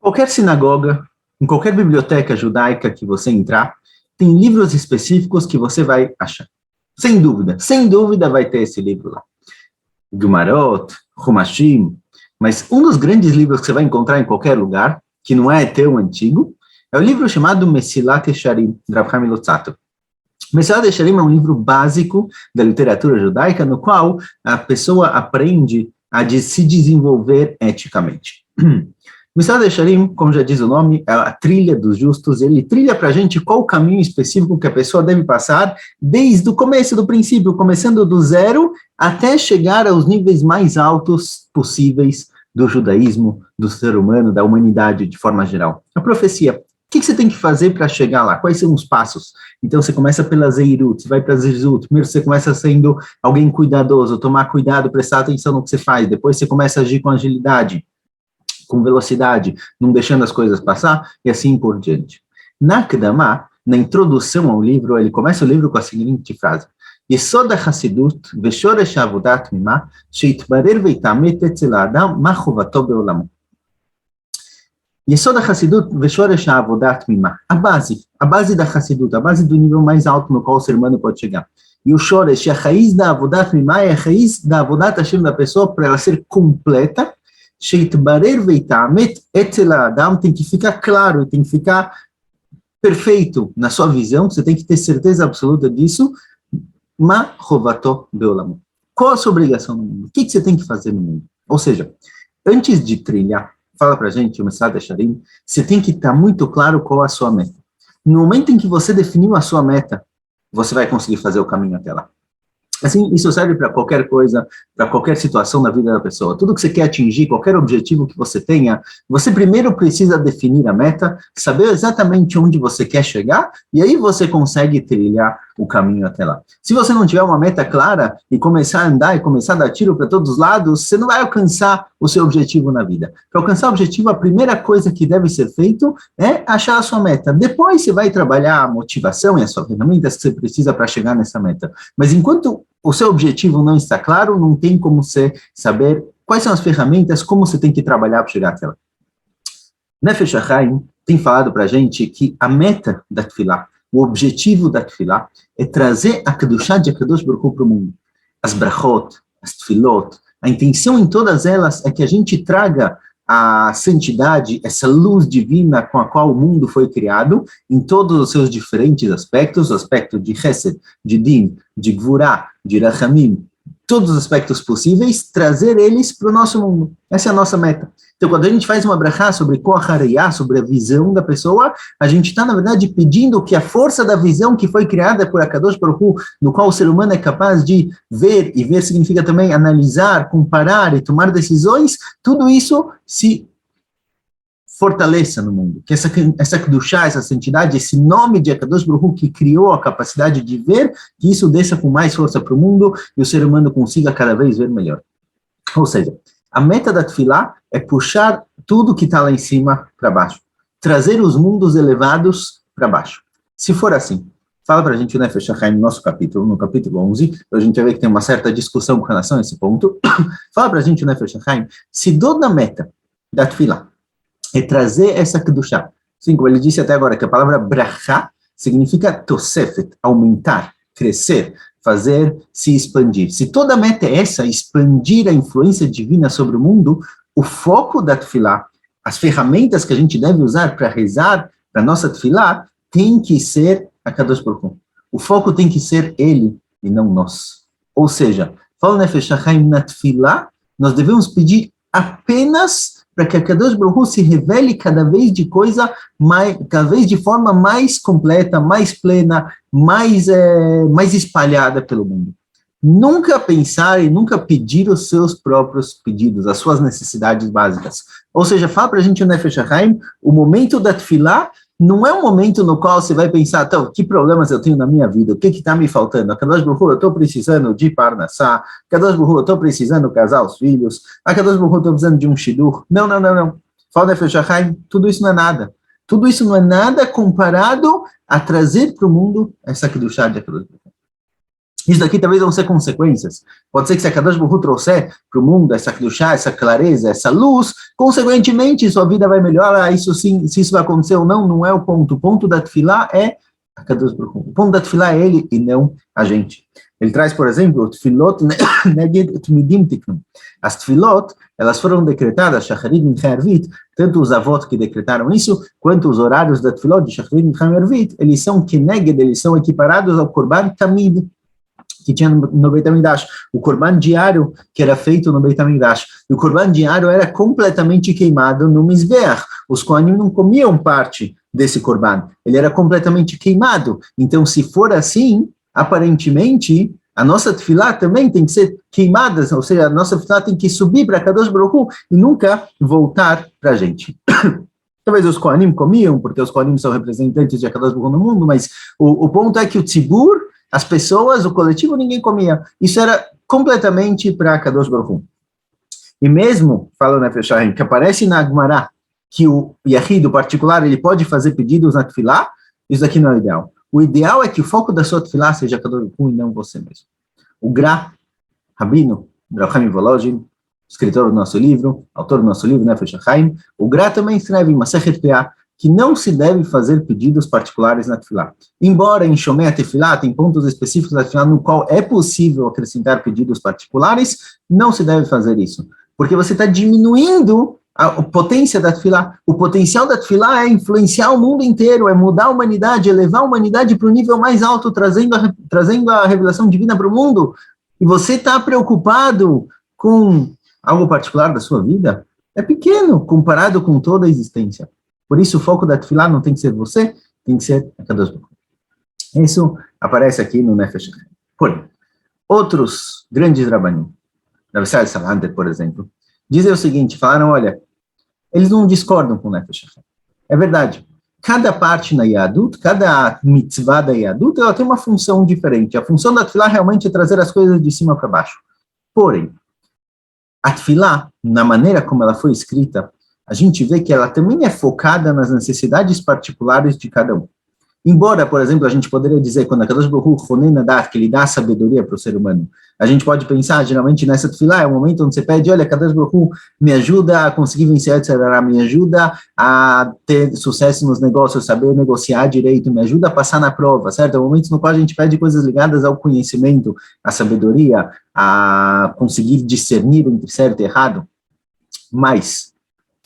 Qualquer sinagoga, em qualquer biblioteca judaica que você entrar, tem livros específicos que você vai achar. Sem dúvida vai ter esse livro lá. Gumarot, Humashim, mas um dos grandes livros que você vai encontrar em qualquer lugar, que não é tão antigo, é o livro chamado Mesilat Yesharim, de Rav Chaim Luzzatto. Mesilat Yesharim é um livro básico da literatura judaica, no qual a pessoa aprende a se desenvolver eticamente. Mesilat Yesharim, como já diz o nome, é a trilha dos justos. Ele trilha para a gente qual o caminho específico que a pessoa deve passar desde o começo, do princípio, começando do zero até chegar aos níveis mais altos possíveis do judaísmo, do ser humano, da humanidade de forma geral. A profecia. O que você tem que fazer para chegar lá? Quais são os passos? Então, você começa pela Zeirut, você vai para Zizut. Primeiro, você começa sendo alguém cuidadoso, tomar cuidado, prestar atenção no que você faz. Depois, você começa a agir com agilidade, com velocidade, não deixando as coisas passar, e assim por diante. Na Kedama, na introdução ao livro, ele começa o livro com a seguinte frase: Yesod HaChassidut v'shoresh ha'avodat mimah sheitbarer ve'itamet etzel ha'adam ma chovato be'olamo. Yesod HaChassidut v'shoresh ha'avodat mimah. A base da Hassidut, a base do nível mais alto no qual o ser humano pode chegar. E o shoresh, a raiz da avodat mimah, é a raiz da avodat Hashem da pessoa para ela ser completa. Sheitbarer ve'itamet etzel ha'adam, tem que ficar claro, tem que ficar perfeito na sua visão, você tem que ter certeza absoluta disso. Ma chovato be'olamo. Qual a sua obrigação no mundo? O que você tem que fazer no mundo? Ou seja, antes de trilhar, fala pra gente, o Mesilat Yesharim, você tem que estar muito claro qual a sua meta. No momento em que você definiu a sua meta, você vai conseguir fazer o caminho até lá. Assim, isso serve para qualquer coisa, para qualquer situação da vida da pessoa. Tudo que você quer atingir, qualquer objetivo que você tenha, você primeiro precisa definir a meta, saber exatamente onde você quer chegar, e aí você consegue trilhar o caminho até lá. Se você não tiver uma meta clara e começar a andar e começar a dar tiro para todos os lados, você não vai alcançar o seu objetivo na vida. Para alcançar o objetivo, a primeira coisa que deve ser feito é achar a sua meta. Depois você vai trabalhar a motivação e as suas ferramentas que você precisa para chegar nessa meta. Mas enquanto o seu objetivo não está claro, não tem como você saber quais são as ferramentas, como você tem que trabalhar para chegar até lá. Nefesh HaChaim tem falado para a gente que a meta da Tefilá, o objetivo da Tefilá, é trazer a Kedushá de Akadosh Baruch Hu para o mundo. As brachot, as tefilot, a intenção em todas elas é que a gente traga a santidade, essa luz divina com a qual o mundo foi criado, em todos os seus diferentes aspectos, o aspecto de Chesed, de Din, de Gvurá, de Rachamim, todos os aspectos possíveis, trazer eles para o nosso mundo. Essa é a nossa meta. Então, quando a gente faz uma brachá sobre Koach HaReiyah, sobre a visão da pessoa, a gente está, na verdade, pedindo que a força da visão que foi criada por Akadosh Baruch Hu, no qual o ser humano é capaz de ver, e ver significa também analisar, comparar e tomar decisões, tudo isso se fortaleça no mundo. Que essa Kedushá, essa santidade, esse nome de Akadosh Baruch Hu que criou a capacidade de ver, que isso desça com mais força para o mundo e o ser humano consiga cada vez ver melhor. Ou seja, a meta da Tefilá é puxar tudo que está lá em cima para baixo. Trazer os mundos elevados para baixo. Se for assim, fala para a gente o Nefesh HaChaim no nosso capítulo, no capítulo 11, a gente vai ver que tem uma certa discussão com relação a esse ponto. Fala para a gente o Nefesh HaChaim, se toda a meta da Tefilá é trazer essa Kedushá, assim como ele disse até agora, que a palavra brachá significa tosefet, aumentar, crescer, fazer, se expandir. Se toda a meta é essa, expandir a influência divina sobre o mundo, o foco da Tefilá, as ferramentas que a gente deve usar para rezar, para nossa Tefilá, tem que ser a Kadosh Baruch Hu. O foco tem que ser ele e não nós. Ou seja, fala Nefesh HaChaim na Tefilá, nós devemos pedir apenas para que a Kadosh Baruch Hu se revele cada vez de forma mais completa, mais plena, mais espalhada pelo mundo. Nunca pensar e nunca pedir os seus próprios pedidos, as suas necessidades básicas. Ou seja, fala para a gente o Nefesh HaChaim, o momento da Tefilá não é um momento no qual você vai pensar, então, que problemas eu tenho na minha vida, o que está me faltando? A Kadosh Baruch Hu, eu estou precisando de Parnassá, Kadosh Baruch Hu, eu estou precisando casar os filhos, a Kadosh Baruch Hu, eu estou precisando de um shidur. Não. Fala Nefesh HaChaim, tudo isso não é nada. Tudo isso não é nada comparado a trazer para o mundo essa Kedushá de Akadosh Baruch Hu. Isso daqui talvez vão ser consequências. Pode ser que se a Kadosh Baruch Hu trouxer para o mundo essa kedushá, essa clareza, essa luz, consequentemente sua vida vai melhorar. Isso sim, se isso vai acontecer ou não, não é o ponto. O ponto da tefilá é a Kadosh Baruch Hu. O ponto da tefilá é ele e não a gente. Ele traz, por exemplo, o tefilot neged tmidim tiknum. As tefilot, elas foram decretadas, shacharit mincha ervit, tanto os avós que decretaram isso, quanto os horários da tefilot de shacharit mincha ervit, eles são keneged, eles são equiparados ao korban tamid, que tinha no Beit HaMikdash, o korban diário que era feito no Beit HaMikdash, e o korban diário era completamente queimado no Mizbeach. Os Kohanim não comiam parte desse korban, ele era completamente queimado. Então, se for assim, aparentemente, a nossa tefilá também tem que ser queimada, ou seja, a nossa tefilá tem que subir para Kadosh Baruch Hu e nunca voltar para a gente. Talvez os Kohanim comiam, porque os Kohanim são representantes de Kadosh Baruch Hu no mundo, mas o ponto é que o tzibur, as pessoas, o coletivo, ninguém comia. Isso era completamente para Kadosh Baruch Hu. E mesmo, fala na Nefesh, que aparece na Gemara, que o Yahid, o particular, ele pode fazer pedidos na tefilá, isso aqui não é o ideal. O ideal é que o foco da sua tefilá seja Kadosh Baruch Hu e não você mesmo. O Gra, Rabino, Rav Chaim Volozhin, escritor do nosso livro, autor do nosso livro, Nefesh HaChaim, o Gra também escreve em Masechet Peah, que não se deve fazer pedidos particulares na tefilá. Embora em Shomei HaTefilá tem pontos específicos da tefilá no qual é possível acrescentar pedidos particulares, não se deve fazer isso, porque você está diminuindo a potência da tefilá. O potencial da tefilá é influenciar o mundo inteiro, é mudar a humanidade, é levar a humanidade para o nível mais alto, trazendo a revelação divina para o mundo, e você está preocupado com algo particular da sua vida, é pequeno comparado com toda a existência. Por isso, o foco da tefilá não tem que ser você, tem que ser a Kadosh Baruch Hu. Isso aparece aqui no Nefesh HaChaim. Porém, outros grandes rabanim, Rav Israel Salanter, por exemplo, dizem o seguinte, falaram, olha, eles não discordam com o Nefesh HaChaim. É verdade. Cada parte na Yadut, cada mitzvah da Yadut, ela tem uma função diferente. A função da tefilá realmente é trazer as coisas de cima para baixo. Porém, a tefilá, na maneira como ela foi escrita, a gente vê que ela também é focada nas necessidades particulares de cada um. Embora, por exemplo, a gente poderia dizer, quando a Kadosh Baruch Hu Ronen Nadat, que ele dá sabedoria para o ser humano, a gente pode pensar, geralmente nessa tefilá, é o momento onde você pede, olha, Kadosh Baruch Hu, me ajuda a conseguir vencer, etc., me ajuda a ter sucesso nos negócios, saber negociar direito, me ajuda a passar na prova, certo? É o momento no qual a gente pede coisas ligadas ao conhecimento, à sabedoria, a conseguir discernir entre certo e errado. Mas,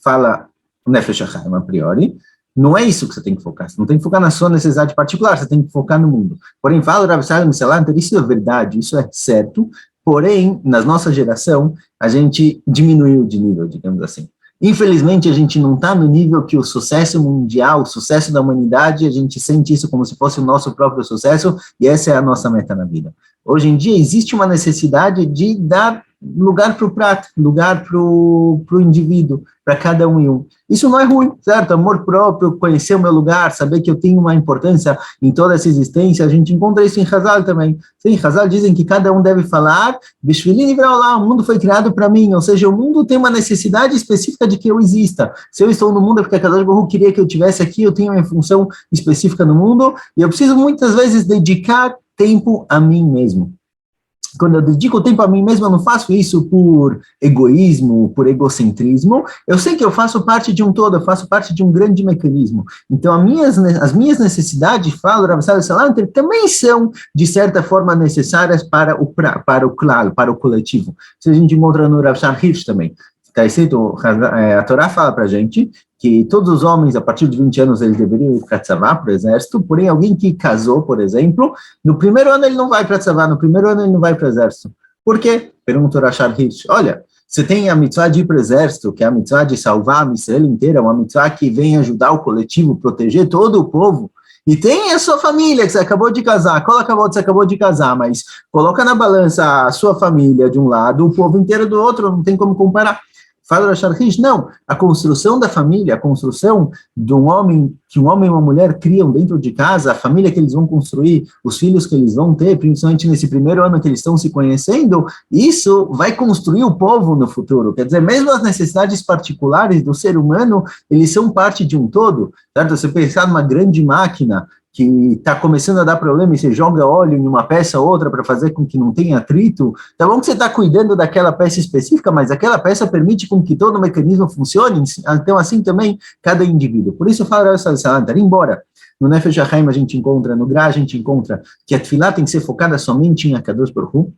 fala o Nefesh HaChaim a priori, não é isso que você tem que focar. Você não tem que focar na sua necessidade particular, você tem que focar no mundo. Porém, fala o Rav Salam Salanter, isso é verdade, isso é certo, porém, na nossa geração, a gente diminuiu de nível, digamos assim. Infelizmente, a gente não está no nível que o sucesso mundial, o sucesso da humanidade, a gente sente isso como se fosse o nosso próprio sucesso, e essa é a nossa meta na vida. Hoje em dia, existe uma necessidade de dar lugar para o prato, lugar para o indivíduo, para cada um e um. Isso não é ruim, certo? Amor próprio, conhecer o meu lugar, saber que eu tenho uma importância em toda essa existência, a gente encontra isso em Hazal também. Sim, em Hazal dizem que cada um deve falar, Bishvili Nivra, o mundo foi criado para mim, ou seja, o mundo tem uma necessidade específica de que eu exista. Se eu estou no mundo é porque a Kadosh Baruch Hu queria que eu estivesse aqui, eu tenho uma função específica no mundo, e eu preciso muitas vezes dedicar tempo a mim mesmo. Quando eu dedico tempo a mim mesmo, eu não faço isso por egoísmo, por egocentrismo, eu sei que eu faço parte de um todo, eu faço parte de um grande mecanismo. Então, as minhas necessidades, falo, Rav Salanter, também são, de certa forma, necessárias para o claro, para o coletivo. Isso a gente encontra no Rav Hirsch também. Está escrito, a Torá fala para a gente que todos os homens, a partir de 20 anos, eles deveriam ir para tzavá, para o exército, porém, alguém que casou, por exemplo, no primeiro ano ele não vai para tzavá, no primeiro ano ele não vai para o exército. Por quê? Perguntou Rashad Hirsch. Olha, você tem a mitzvah de ir para o exército, que é a mitzvah de salvar a Israel inteira, uma mitzvah que vem ajudar o coletivo, proteger todo o povo, e tem a sua família, que você acabou de casar, você acabou de casar, mas coloca na balança a sua família de um lado, o povo inteiro do outro, não tem como comparar. Fala o Rashad Hirsch, não, a construção da família, a construção de um homem, que um homem e uma mulher criam dentro de casa, a família que eles vão construir, os filhos que eles vão ter, principalmente nesse primeiro ano que eles estão se conhecendo, isso vai construir o povo no futuro. Quer dizer, mesmo as necessidades particulares do ser humano, eles são parte de um todo, certo? Você pensar numa grande máquina, que está começando a dar problema e você joga óleo em uma peça ou outra para fazer com que não tenha atrito, tá bom que você está cuidando daquela peça específica, mas aquela peça permite com que todo o mecanismo funcione, então assim também cada indivíduo. Por isso eu falo essa embora no Nefesh HaChaim a gente encontra, no Gra a gente encontra que a Tefilá tem que ser focada somente em Akadosh Baruch Hu,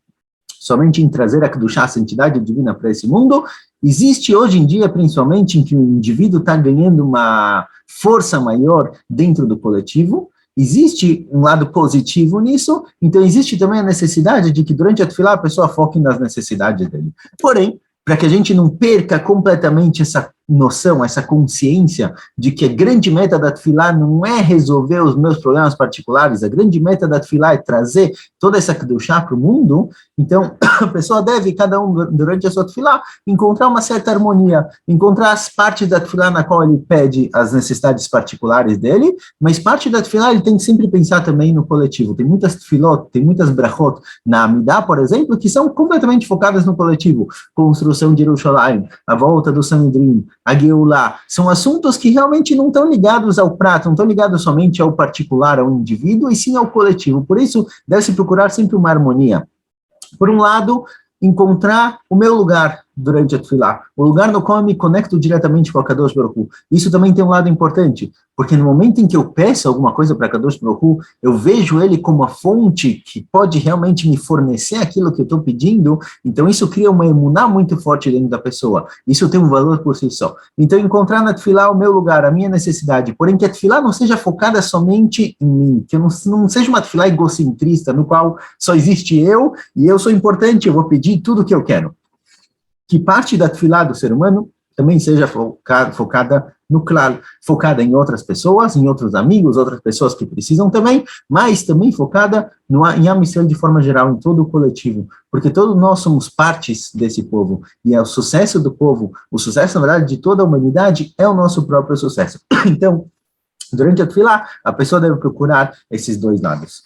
somente em trazer a Kedushá, a santidade divina para esse mundo. Existe hoje em dia, principalmente, em que o indivíduo está ganhando uma força maior dentro do coletivo. Existe um lado positivo nisso, então existe também a necessidade de que durante a Tefilá a pessoa foque nas necessidades dele. Porém, para que a gente não perca completamente essa noção, essa consciência de que a grande meta da Tefilá não é resolver os meus problemas particulares, a grande meta da Tefilá é trazer toda essa Kedushá para o mundo, então a pessoa deve, cada um durante a sua Tefilá, encontrar uma certa harmonia, encontrar as partes da Tefilá na qual ele pede as necessidades particulares dele, mas parte da Tefilá ele tem que sempre pensar também no coletivo. Tem muitas Tefilot, tem muitas Brachot na Amidá, por exemplo, que são completamente focadas no coletivo, construção de Yerushalayim, a volta do Sanedrim, a Geulah, são assuntos que realmente não estão ligados ao prato, não estão ligados somente ao particular, ao indivíduo, e sim ao coletivo. Por isso, deve-se procurar sempre uma harmonia. Por um lado, encontrar o meu lugar durante a Tefilá, o lugar no qual eu me conecto diretamente com a Kadosh Baruch Hu. Isso também tem um lado importante, porque no momento em que eu peço alguma coisa para a Kadosh Baruch Hu, eu vejo ele como a fonte que pode realmente me fornecer aquilo que eu estou pedindo, então isso cria uma emuná muito forte dentro da pessoa, isso tem um valor por si só. Então encontrar na Tefilá o meu lugar, a minha necessidade, porém que a Tefilá não seja focada somente em mim, que não seja uma Tefilá egocentrista, no qual só existe eu, e eu sou importante, eu vou pedir tudo o que eu quero. Que parte da Tefilá do ser humano também seja focada no Klal, focada em outras pessoas, em outros amigos, outras pessoas que precisam também, mas também focada em Am Yisrael de forma geral, em todo o coletivo, porque todos nós somos partes desse povo, e o sucesso do povo, o sucesso, na verdade, de toda a humanidade, é o nosso próprio sucesso. Então, durante a Tefilá, a pessoa deve procurar esses dois lados.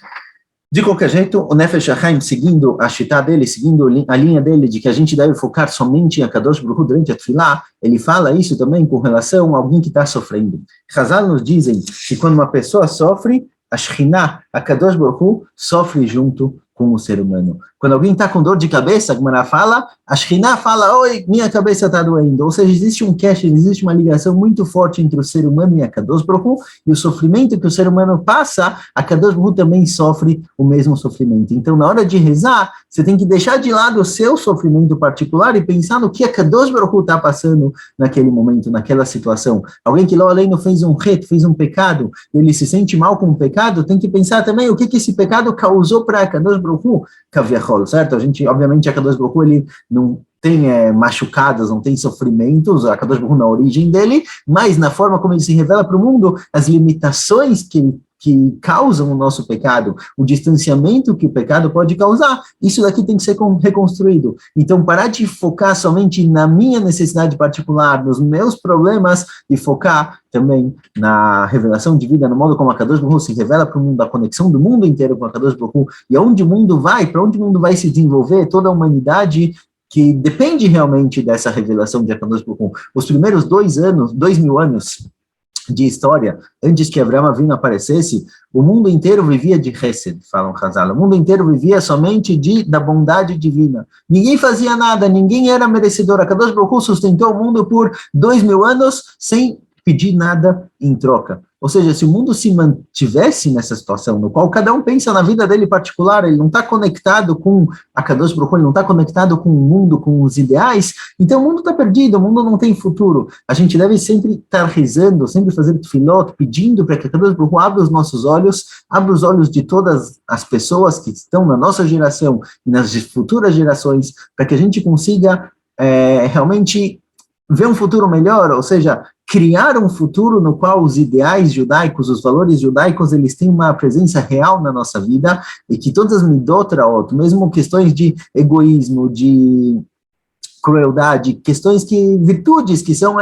De qualquer jeito, o Nefesh HaChaim, seguindo a shitá dele, seguindo a linha dele de que a gente deve focar somente em Akadosh Baruch Hu durante a Tefilá, ele fala isso também com relação a alguém que está sofrendo. Chazal nos dizem que quando uma pessoa sofre, a Shekhinah, a Kadosh Baruch Hu, sofre junto com o ser humano. Quando alguém está com dor de cabeça, a Gemara fala, a Shekhinah fala, oi, minha cabeça está doendo. Ou seja, existe um cache, existe uma ligação muito forte entre o ser humano e a Kadosh Baruch Hu, e o sofrimento que o ser humano passa, a Kadosh Baruch Hu também sofre o mesmo sofrimento. Então, na hora de rezar, você tem que deixar de lado o seu sofrimento particular e pensar no que a Kadosh Baruch Hu está passando naquele momento, naquela situação. Alguém que lá além não fez um reto, fez um pecado, ele se sente mal com o pecado, tem que pensar também o que esse pecado causou para a Kadosh Baruch Hu, Kaviachol, certo? A gente, obviamente, a Kadosh Baruch Hu, ele não tem machucados, não tem sofrimentos, a Kadosh Baruch Hu na origem dele, mas na forma como ele se revela para o mundo, as limitações que causam o nosso pecado, o distanciamento que o pecado pode causar, isso daqui tem que ser reconstruído. Então, parar de focar somente na minha necessidade particular, nos meus problemas, e focar também na revelação de vida, no modo como a Kadosh Baruch Hu se revela para o mundo, a conexão do mundo inteiro com a Kadosh Baruch Hu, e aonde o mundo vai, para onde o mundo vai se desenvolver, toda a humanidade que depende realmente dessa revelação de Kadosh Baruch Hu. Os primeiros 2.000 anos de história, antes que Avraham Avinu aparecesse, o mundo inteiro vivia de Hesed, falam Hazal, o mundo inteiro vivia somente da bondade divina. Ninguém fazia nada, ninguém era merecedor. A Kadosh Baruch Hu sustentou o mundo por 2.000 anos sem pedir nada em troca. Ou seja, se o mundo se mantivesse nessa situação, no qual cada um pensa na vida dele particular, ele não está conectado com a Kadosh Baruch Hu, ele não está conectado com o mundo, com os ideais, então o mundo está perdido, o mundo não tem futuro. A gente deve sempre estar rezando, sempre fazer tefilot, pedindo para que a Kadosh Baruch Hu abra os nossos olhos, abra os olhos de todas as pessoas que estão na nossa geração e nas futuras gerações, para que a gente consiga realmente ver um futuro melhor, ou seja, criar um futuro no qual os ideais judaicos, os valores judaicos, eles têm uma presença real na nossa vida, e que todas as midot raot, mesmo questões de egoísmo, de crueldade, virtudes que são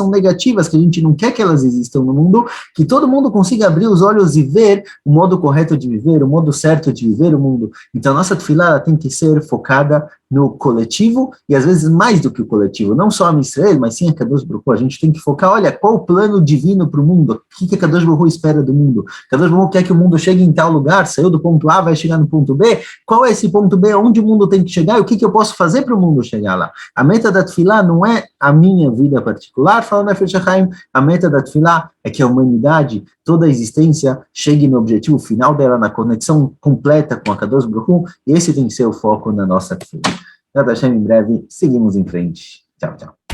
negativas, que a gente não quer que elas existam no mundo, que todo mundo consiga abrir os olhos e ver o modo correto de viver, o modo certo de viver o mundo. Então, a nossa tefilá tem que ser focada no coletivo, e às vezes mais do que o coletivo, não só a Israel, mas sim a Kadosh Baruch Hu. A gente tem que focar, olha, qual o plano divino para o mundo, o que a Kadosh Baruch Hu espera do mundo. Kadosh Baruch Hu quer que o mundo chegue em tal lugar, saiu do ponto A, vai chegar no ponto B, qual é esse ponto B, onde o mundo tem que chegar, e o que eu posso fazer para o mundo chegar lá. A meta da Tefilá não é a minha vida particular, falando Nefesh HaChaim, a meta da Tefilá é que a humanidade, toda a existência, chegue no objetivo final dela, na conexão completa com a Kadosh Baruch Hu, e esse tem que ser o foco na nossa Tefilá. Em breve, seguimos em frente. Tchau, tchau.